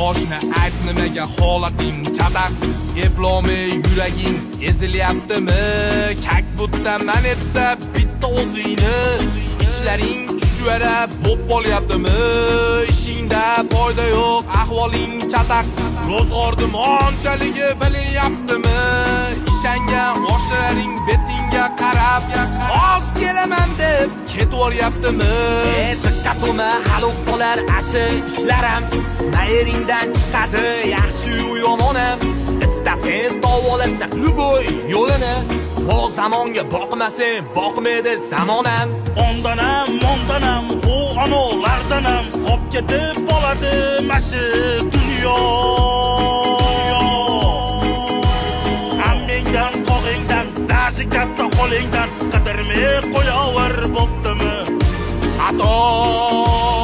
oshna ayt nimaga holating chataq eplomay yuraging ezilyaptimi kakbutda manetda bitta o'zingni ishlaring chuchvara bo'p qolyaptimi ishingda foyda yo'q ahvoling chataq ro'zg'ordim onchaligi bilinyaptimi ishangan oshlaring betingga qarab oz kelaman deb ketvoryaptimi diqqatimi halok bo'lar ashi ishlarim nayeringdan chiqadi yaxshi-yu yomonam istasang davolasan luboy yo'lini bu zamonga boqmasang boqmaydi zamonam ondanam hu anolardanam qop ketib qoladi mashi dunyo ammangdan tog'ingdan dashi katta holingdan qidirmay qo'yaver bo'ptimi xato